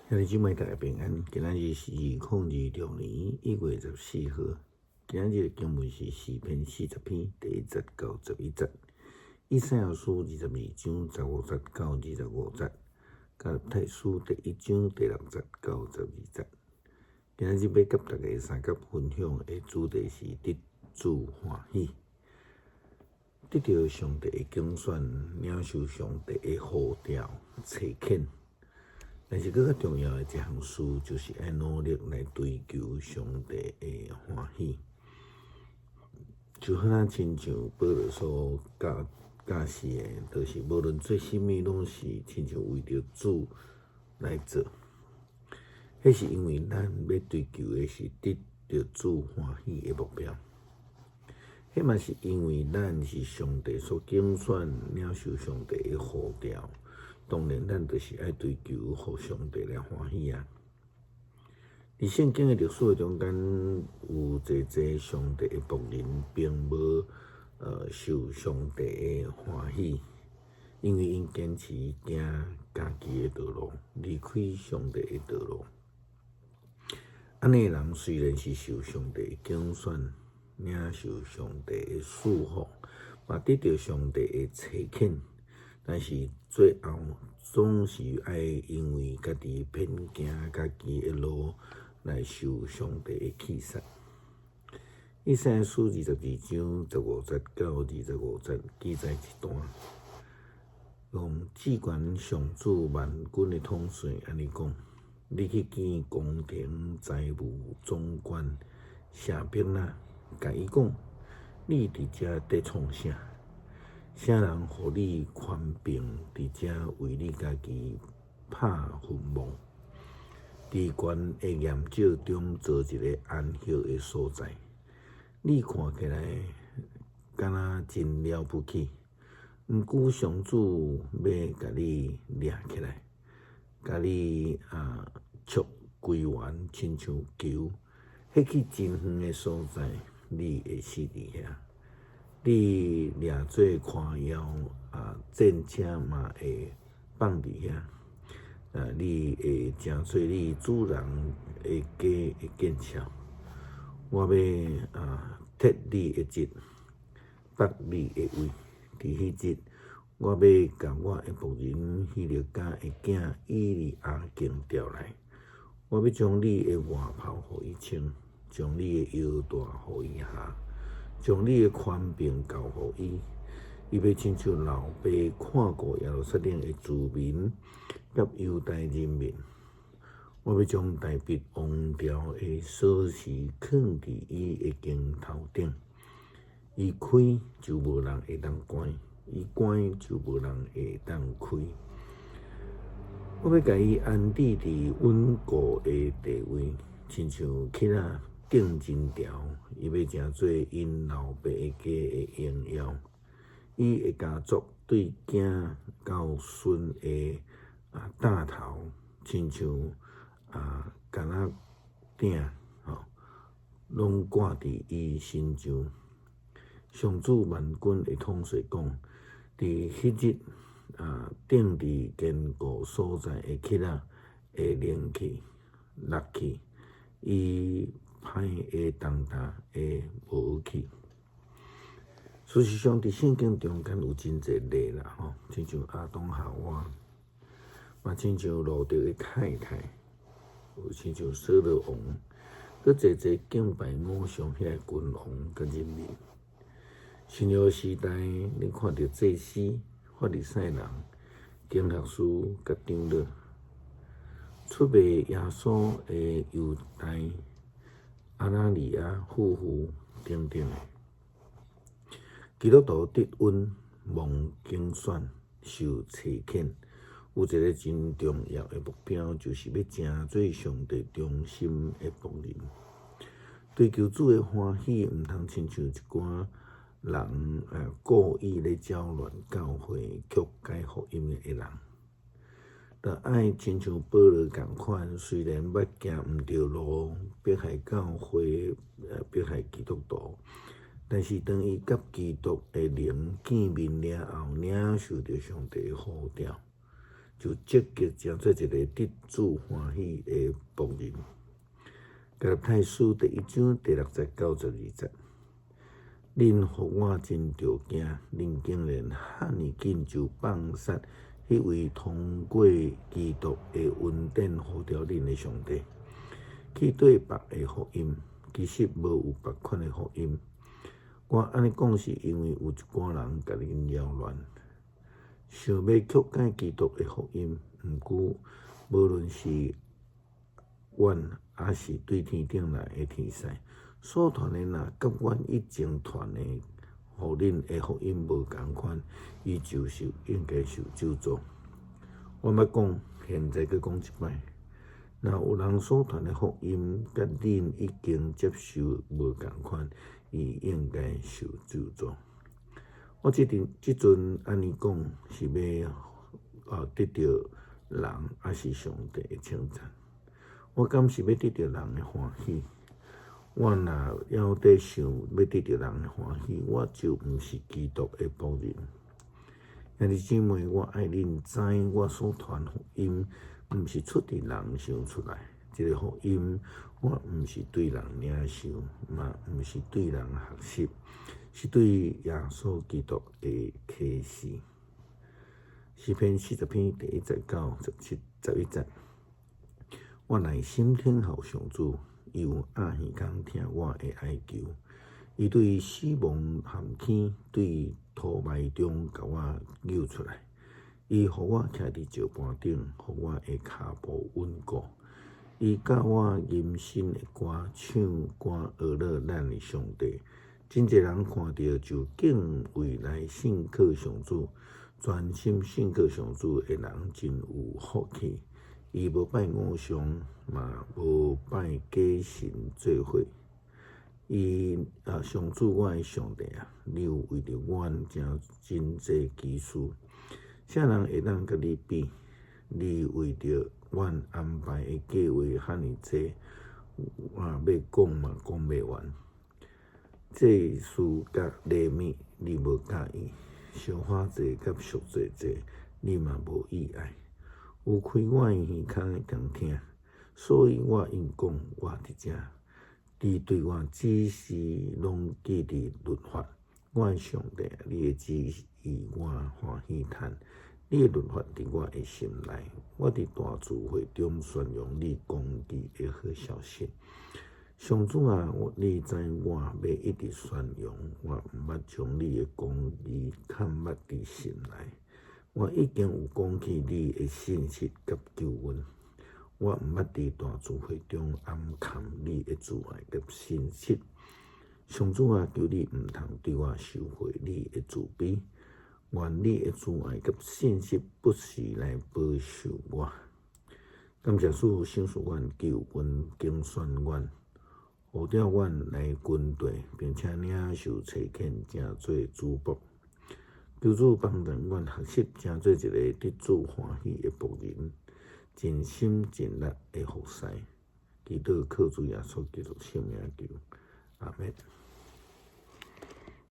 兄弟姊妹大家平安，今仔日是2026年1月14號。今仔日的經文是詩篇40篇第1節到11節，以賽亞書22章15節到25節，加拉太書第1章第6節到12節。今仔日要甲大家三角分享的主題是得主歡喜，得到上帝的揀選，領受上帝的呼召，找揀。但是，更較重要的一項事，就是要努力來追求上帝的歡喜。就好親像保羅所教示的，就是無論做甚物，攏是親像為着主來做。迄是因為咱要追求的是得到主歡喜的目標。迄嘛是因為咱是上帝所揀選，領受上帝的呼召。當然，咱就是愛追求，互上帝來歡喜啊！佇聖經的歷史中間，有濟上帝的僕人並無受上帝的歡喜，因為因堅持行家己的道路，離開上帝的道路。安尼人雖然是受上帝的揀選，領受上帝的賜福，嘛得到上帝的差遣。但是最後總是愛因為家己偏行家己的路來受上帝的氣殺。以賽亞書22章15節到25節記載一段，用至高上主萬軍的統帥安尼講：你去見宮廷財務總管夏賓那，甲伊講：你佇遮在創啥？啥人互你權柄佇遮為你家己拍墳墓？佇懸的岩石中做一個安息的所在，你看起來敢若真了不起。毋過上主要甲你掠起來，甲你束歸原，親像球，迄去真遠的所在，你會死佇遐。你掠做看腰戰車嘛會放佇遐，你會成做你主人的家的見笑。我要剔你的職，拔你的位。佇迄日，我要甲我的僕人希勒家的囝以利亞敬調來。我要將你的外袍互伊穿，將你的腰帶互伊下。將你的權柄交予伊，伊要親像老爸看顧耶路撒冷的子民甲猶大人民。我要將大衛王朝的鎖匙囥佇伊的肩頭頂，伊開就無人會當關，伊關就無人會當開。我要甲伊安置佇穩固的地位，親像耆仔頂真條，伊要成做因老爸的家的榮耀。伊的家族對囝到孫的帶頭，親像橄欖頂，攏掛佇伊身上。上主萬軍的統帥講：佇迄日，頂佇堅固所在的耆仔會靈去、落去，伊歹會重擔會無去。事實上，佇聖經中間有真濟例啦，親像亞當夏娃，嘛親像羅德的太太，有親像掃羅王，佮濟敬拜偶像遐君王佮人民。新約時代，你看到祭司、法利賽人、經學師佮長老，出賣耶穌的猶大阿拿尼亞夫婦等等的，基督徒得恩蒙揀選受差遣，有一個真重要的目標，就是要成做上帝忠心的僕人。追求主的歡喜，毋通親像一寡人故意咧攪亂教會、曲解福音的人。就愛親像保羅共款，雖然捌行毋對路，迫害教會，迫害基督徒，但是當伊甲基督的靈見面了後，領受着上帝的呼召，就积极成做一个得主欢喜的仆人。加拉太书第1章第6-92节。恁互我真着惊，恁竟然遐尼紧就放杀迄位通过基督的恩典呼召恁的上帝，去对别的福音，其实无有别款的福音。我安尼讲是因为有一寡人甲恁扰乱，想要曲解基督的福音。毋过，无论是阮还是对天顶来的天使，所传的若甲阮以前传的，互恁的福音无共款，伊就是应该受咒诅。我要讲，现在佮讲一摆，若有人所传的福音，甲恁已经接受无共款，伊应该受咒诅。我即阵安尼讲，是要得到人还是上帝的称赞？我敢是要得到人的欢喜。我若还在想要得到人的欢喜，我就毋是基督的仆人。兄弟姊妹，我爱恁知，我所传福音，毋是出伫人想出来。这个福音，我毋是对人领受，嘛毋是对人学习，是对耶稣基督的启示。诗篇40篇第1-9、17、11节。我内心听候上主，伊有暗耳孔听我的哀求。伊对死亡陷坑，对土埋中甲我救出来。伊互我徛伫石盘顶，互我的骹步稳固。伊教我吟新的歌，唱歌学乐咱的上帝。真侪人看到就敬畏来信靠上主，专心信靠上主的人真有福气。伊无拜偶像，嘛无拜假神做伙。上主我的上帝啊，你有为着阮真济奇事，啥人会当甲你比？你为着阮安排的计划遐尼济，我要讲嘛讲袂完。这事甲礼物你无介意，烧花济甲赎罪济你嘛无意爱。有开我的耳孔会当听，所以我应讲我伫遮。你对我指示拢记伫律法，我的上帝，你的指示我欢喜叹。你的律法伫我的心内，我伫大聚会中宣扬你公义的好消息。上主啊，你知我要一直宣扬，我毋捌将你的公义看捌伫心内。我已经有讲起你的信息甲救恩，我毋捌伫大聚会中暗藏你的慈爱甲信息。上主啊，求你毋通对我收回你的慈悲，愿你的慈爱甲信息不时来保守我。感谢主赏赐阮救恩经宣阮，呼召阮来军队，并且领受册遣，成做主仆。求主帮助阮学习，成做一个得主欢喜的仆人，尽心尽力的服侍。祈祷靠主耶稣基督圣名求，阿门。